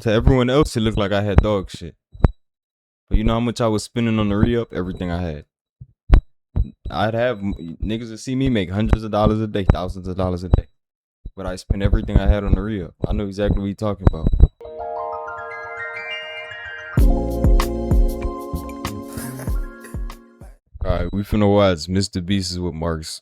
To everyone else, it looked like I had dog shit. But you know how much I was spending on the re-up? Everything I had. I'd have niggas that see me make hundreds of dollars a day, thousands of dollars a day. But I spent everything I had on the re-up. I know exactly what you're talking about. Alright, we finna watch MrBeast is what Marx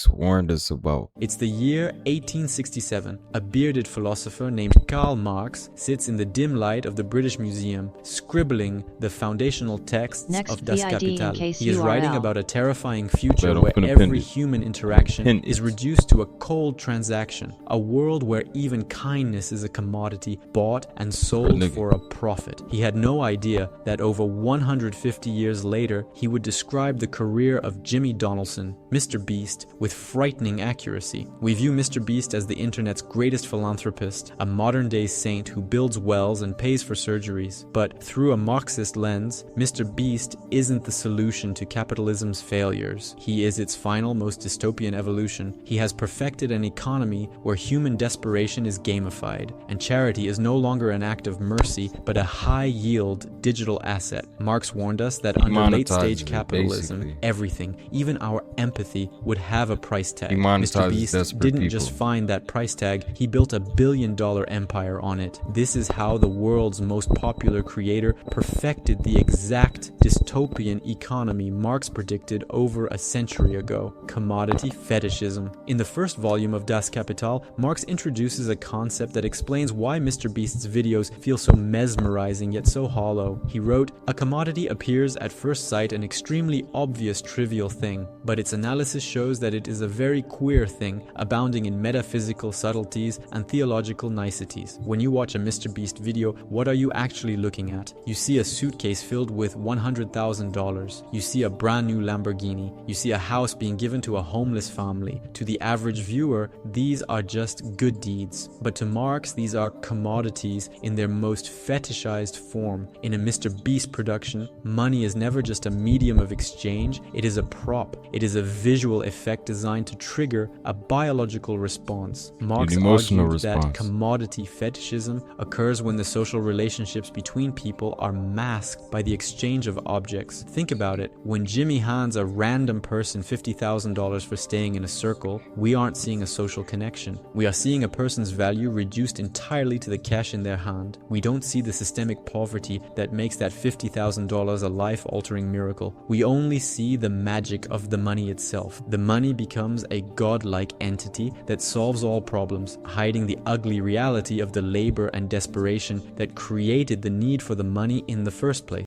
warned us about. It's the year 1867. A bearded philosopher named Karl Marx sits in the dim light of the British Museum, scribbling the foundational texts of Das Kapital. He is writing about a terrifying future where every human interaction is reduced to a cold transaction, a world where even kindness is a commodity bought and sold for a profit. He had no idea that over 150 years later, he would describe the career of Jimmy Donaldson, MrBeast, with frightening accuracy. We view MrBeast as the internet's greatest philanthropist, a modern-day saint who builds wells and pays for surgeries. But through a Marxist lens, MrBeast isn't the solution to capitalism's failures. He is its final, most dystopian evolution. He has perfected an economy where human desperation is gamified, and charity is no longer an act of mercy, but a high-yield digital asset. Marx warned us that under late-stage capitalism, everything, even our empathy, would have a price tag. MrBeast didn't just find that price tag, he built a billion-dollar empire on it. This is how the world's most popular creator perfected the exact dystopian economy Marx predicted over a century ago: commodity fetishism. In the first volume of Das Kapital, Marx introduces a concept that explains why MrBeast's videos feel so mesmerizing yet so hollow. He wrote, "A commodity appears at first sight an extremely obvious trivial thing, but its analysis shows that it is a very queer thing, abounding in metaphysical subtleties and theological niceties. When you watch a MrBeast video, what are you actually looking at? You see a suitcase filled with $100,000. You see a brand new Lamborghini. You see a house being given to a homeless family. To the average viewer, these are just good deeds. But to Marx, these are commodities in their most fetishized form. In a MrBeast production, money is never just a medium of exchange, it is a prop. It is a visual effect designed to trigger a biological response. Marx argued that commodity fetishism occurs when the social relationships between people are masked by the exchange of objects. Think about it. When Jimmy hands a random person $50,000 for staying in a circle, we aren't seeing a social connection. We are seeing a person's value reduced entirely to the cash in their hand. We don't see the systemic poverty that makes that $50,000 a life-altering miracle. We only see the magic of the money itself. The money becomes a godlike entity that solves all problems, hiding the ugly reality of the labor and desperation that created the need for the money in the first place."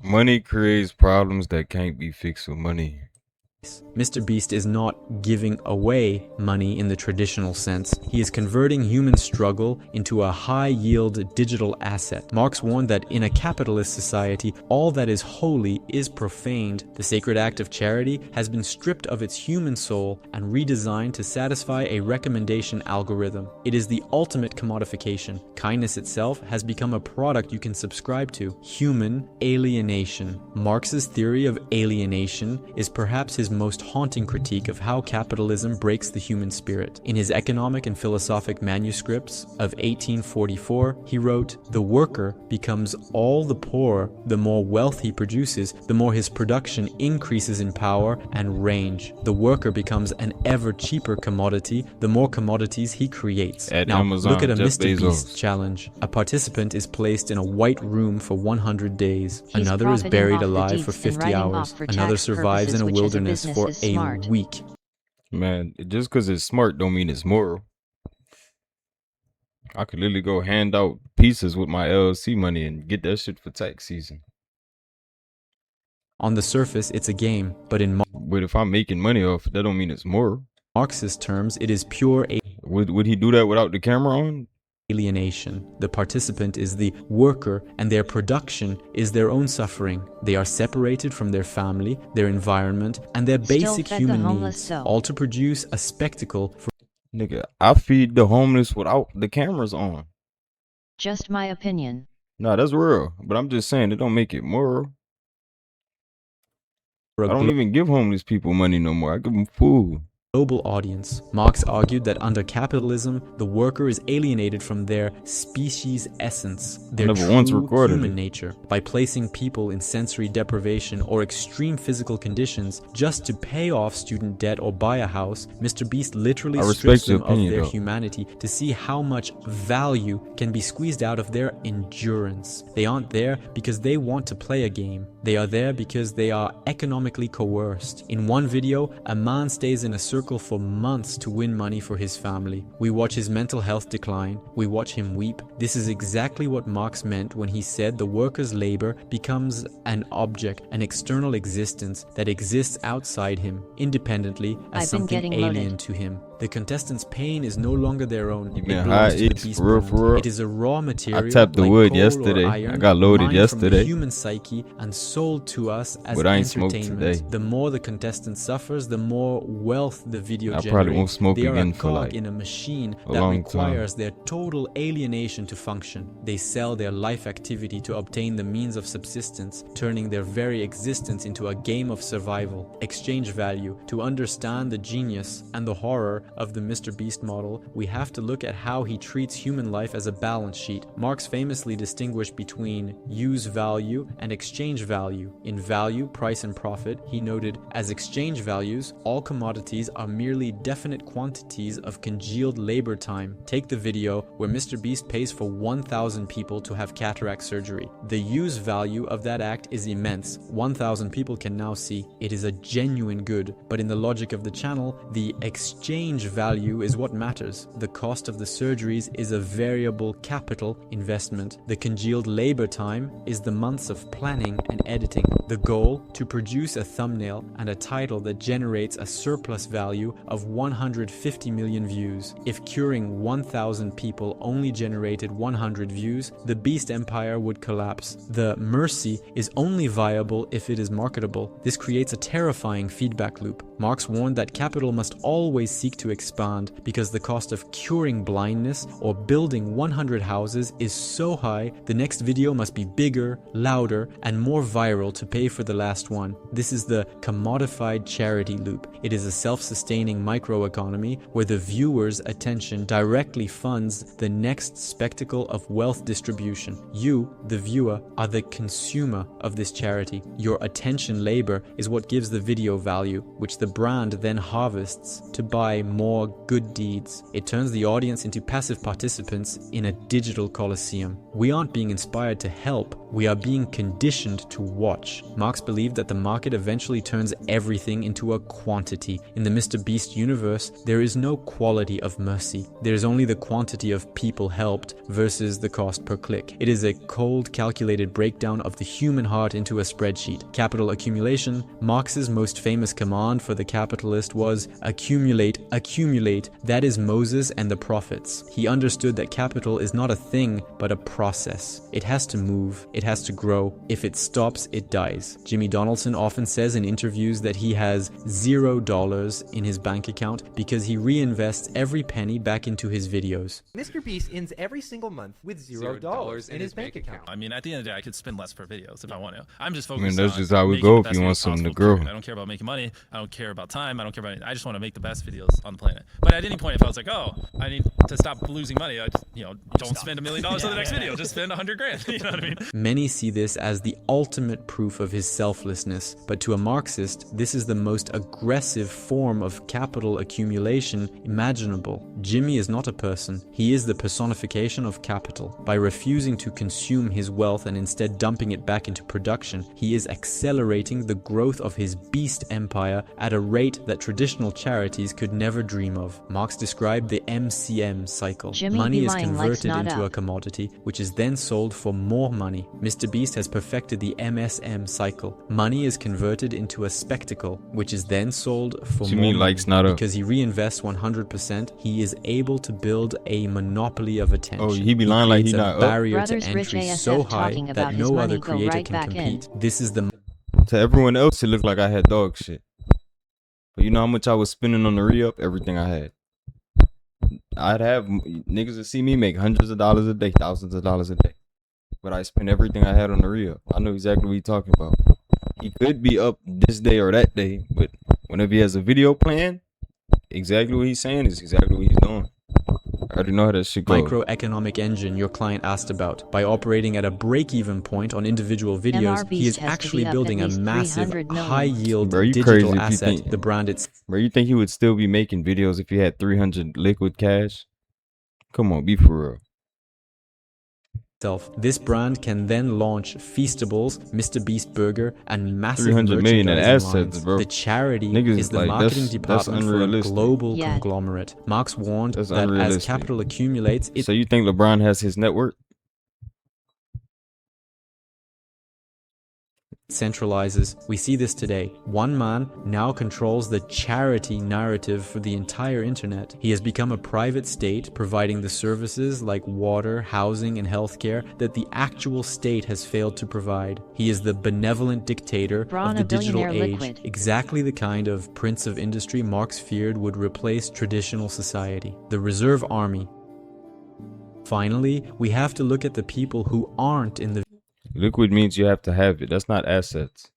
Money creates problems that can't be fixed with money. MrBeast is not giving away money in the traditional sense. He is converting human struggle into a high-yield digital asset. Marx warned that in a capitalist society, all that is holy is profaned. The sacred act of charity has been stripped of its human soul and redesigned to satisfy a recommendation algorithm. It is the ultimate commodification. Kindness itself has become a product you can subscribe to. Human alienation. Marx's theory of alienation is perhaps his most haunting critique of how capitalism breaks the human spirit. In his economic and philosophic manuscripts of 1844, he wrote, "The worker becomes all the poorer the more wealth he produces, the more his production increases in power and range. The worker becomes an ever cheaper commodity the more commodities he creates." Now, look at a MrBeast challenge. A participant is placed in a white room for 100 days. Another is buried alive for 50 hours. Another survives in a wilderness for a week. Man, just because it's smart don't mean it's moral. I could literally go hand out pieces with my LLC money and get that shit for tax season. On the surface, it's a game, but if I'm making money off it, that don't mean it's moral. Marxist terms, it is pure Would he do that without the camera on? Alienation. The participant is the worker and their production is their own suffering. They are separated from their family, their environment, and their basic human needs, all to produce a spectacle for... Nigga, I feed the homeless without the cameras on. Just my opinion. Nah, that's real, but I'm just saying it don't make it moral. I don't even give homeless people money no more. I give them food. global audience. Marx argued that under capitalism, the worker is alienated from their species essence, their true human nature, by placing people in sensory deprivation or extreme physical conditions just to pay off student debt or buy a house. MrBeast literally strips them of their humanity to see how much value can be squeezed out of their endurance. They aren't there because they want to play a game. They are there because they are economically coerced. In one video, a man stays in a circle for months to win money for his family. We watch his mental health decline. We watch him weep. This is exactly what Marx meant when he said the worker's labor becomes an object, an external existence that exists outside him, independently as something alien to him. The contestants' pain is no longer their own. It belongs to the beast brand. It is a raw material. I tapped the wood yesterday. I got loaded yesterday. From the human psyche and sold to us as entertainment. The more the contestant suffers, the more wealth the video generates. Probably won't smoke they are again a for cog in a machine that requires their total alienation to function. They sell their life activity to obtain the means of subsistence, turning their very existence into a game of survival. Exchange value. To understand the genius and the horror of the MrBeast model, we have to look at how he treats human life as a balance sheet. Marx famously distinguished between use value and exchange value. In value, price and profit, he noted, as exchange values, all commodities are merely definite quantities of congealed labor time. Take the video where MrBeast pays for 1,000 people to have cataract surgery. The use value of that act is immense. 1,000 people can now see. It is a genuine good, but in the logic of the channel, the exchange value is what matters. The cost of the surgeries is a variable capital investment. The congealed labor time is the months of planning and editing. The goal, to produce a thumbnail and a title that generates a surplus value of 150 million views. If curing 1,000 people only generated 100 views, the beast empire would collapse. The mercy is only viable if it is marketable. This creates a terrifying feedback loop. Marx warned that capital must always seek to expand because the cost of curing blindness or building 100 houses is so high, the next video must be bigger, louder, and more viral to pay for the last one. This is the commodified charity loop. It is a self-sustaining microeconomy where the viewer's attention directly funds the next spectacle of wealth distribution. You, the viewer, are the consumer of this charity. Your attention labor is what gives the video value, which the brand then harvests to buy more good deeds. It turns the audience into passive participants in a digital coliseum. We aren't being inspired to help, we are being conditioned to watch. Marx believed that the market eventually turns everything into a quantity. In the MrBeast universe, there is no quality of mercy. There is only the quantity of people helped versus the cost per click. It is a cold, calculated breakdown of the human heart into a spreadsheet. Capital accumulation. Marx's most famous command for the capitalist was accumulate, accumulate. That is Moses and the prophets. He understood that capital is not a thing, but a process. It has to move. It has to grow. If it stops, it dies. Jimmy Donaldson often says in interviews that he has $0 in his bank account because he reinvests every penny back into his videos. MrBeast ends every single month with $0 in his bank account. I mean, at the end of the day, I could spend less per videos if I want to. I'm just I focused mean, that's on just how we making go the if best you want videos something to possible, grow. period. I don't care about making money. I don't care about time. I don't care about anything. I just want to make the best videos on the planet. But at any point, if I was like, oh, I need to stop losing money, I just, don't spend $1 million on the next video. Just spend 100 grand. You know what I mean? Many see this as the ultimate proof of his selflessness, but to a Marxist, this is the most aggressive form of capital accumulation imaginable. Jimmy is not a person. He is the personification of capital. By refusing to consume his wealth and instead dumping it back into production, he is accelerating the growth of his beast empire at a rate that traditional charities could never dream of. Marx described the MCM cycle. Money is converted into a commodity, which is then sold for more money. MrBeast has perfected the MSM cycle. Money is converted into a spectacle, which is then sold for more money. Because he reinvests 100%, he is able to build a monopoly of attention. Oh, he be lying like he not up. Barrier to entry so high that no other creator can compete. This is the... To everyone else, it looked like I had dog shit. But you know how much I was spending on the re-up? Everything I had. I'd have niggas that see me make hundreds of dollars a day, thousands of dollars a day. But I spent everything I had on the re-up. I know exactly what you're talking about. He could be up this day or that day, but whenever he has a video plan, exactly what he's saying is exactly what he's doing. I already know how that shit goes. Microeconomic engine your client asked about. By operating at a break-even point on individual videos, he is actually building a massive, high-yield digital asset, the brand itself. Bro, you think he would still be making videos if he had 300 liquid cash? Come on, be for real. This brand can then launch Feastables, MrBeast Burger, and massive 300 million in assets, lines. bro. The charity Niggas is the like, marketing department for a global Yeah. conglomerate. Marx warned that as capital accumulates, So you think LeBron has his network? centralizes. We see this today. One man now controls the charity narrative for the entire internet. He has become a private state, providing the services like water, housing, and healthcare that the actual state has failed to provide. He is the benevolent dictator of the digital age, exactly the kind of prince of industry Marx feared would replace traditional society. The reserve army. Finally, we have to look at the people who aren't in the Liquid means you have to have it. That's not assets.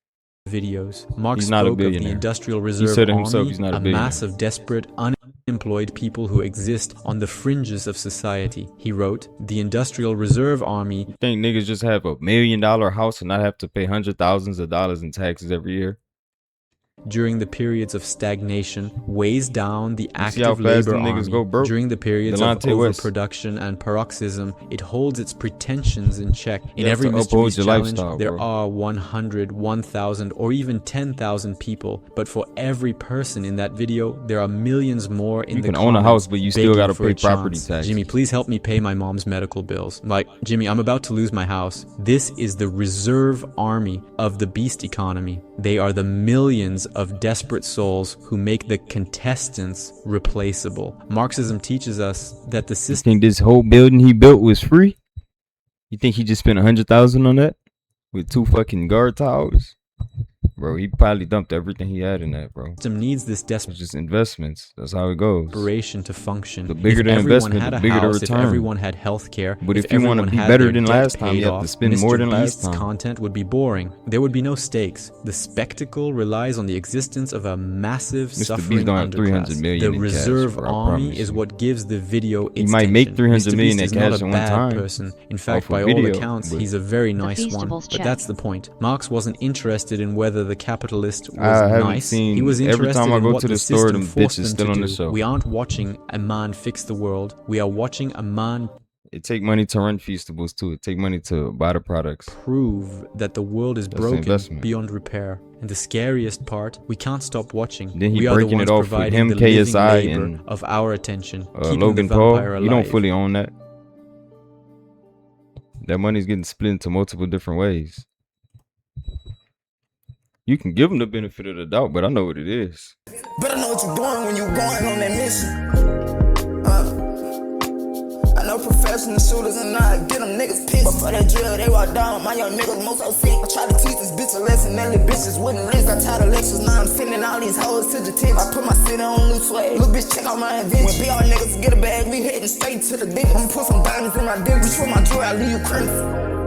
videos. Marx He's not a spoke of the billionaire. Industrial He Reserve said it Army, himself, he's not a billionaire. mass of desperate, unemployed people who exist on the fringes of society. He wrote, "The Industrial Reserve Army." You think niggas just have $1 million house and not have to pay hundreds of thousands of dollars in taxes every year? During the periods of stagnation, weighs down the how active fast labor them niggas army. go broke? During the periods of Delonte West. overproduction and paroxysm, it holds its pretensions in check. In have every to uphold MrBeast your challenge, lifestyle, there bro. are 100, 1,000, or even 10,000 people. But for every person in that video, there are millions more in You the can own a comments house, but you still begging gotta for pay a property chance. taxes. Jimmy, please help me pay my mom's medical bills. Like, Jimmy, I'm about to lose my house. This is the reserve army of the beast economy. They are the millions of desperate souls who make the contestants replaceable. Marxism teaches us that the You system think this whole building he built was free? You think he just spent 100,000 on that with 2 fucking guard towers? Bro, he probably dumped everything he had in that, bro. needs this It's just investments. That's how it goes. desperation to function. The bigger If the everyone investment, had the a bigger the house, return. If everyone had health care, But if you everyone wanna be had better their than debt last time, paid you have off, to spend more than last MrBeast's time. content would be boring. There would be no stakes. The spectacle relies on the existence of a massive Beast suffering don't have 300 underclass. million The in cash, reserve bro, I army promise is you. what gives the video its He might make tension. 300 million MrBeast in is not cash a at one bad time person. In fact, off a by all video, accounts, but- he's a very nice one. Feastables But check. that's the point. Marx wasn't interested in whether the capitalist was I haven't nice. seen- He was every interested time I in go what to the the store, system them forced bitches them still to on the do. shelf. We aren't watching a man fix the world. We are watching a man It take money to run Feastables too. It take money to buy the products. prove that the world is That's an broken investment. beyond repair. And the scariest part, we can't stop watching. Then he we are the breaking ones it off with providing him, the living KSI, labor and of our attention, keeping Logan the Paul. vampire alive. You don't fully own that. That money's getting split into multiple different ways. You can give them the benefit of the doubt, but I know what it is. Better know what you're doing when you're going on that mission. I know professional shooters and I get them niggas pissed. But for that drill, they walk down. My young niggas most so sick. I try to teach this bitch a lesson, that little bitches wouldn't list. Got tired of lectures, now I'm sending all these hoes to the tip. I put my city on loose swag. Little bitch, check out my invention. When BR niggas get a bag, we heading straight to the dick. I'ma put some diamonds in my dick. Reach for my joy, I leave you crazy.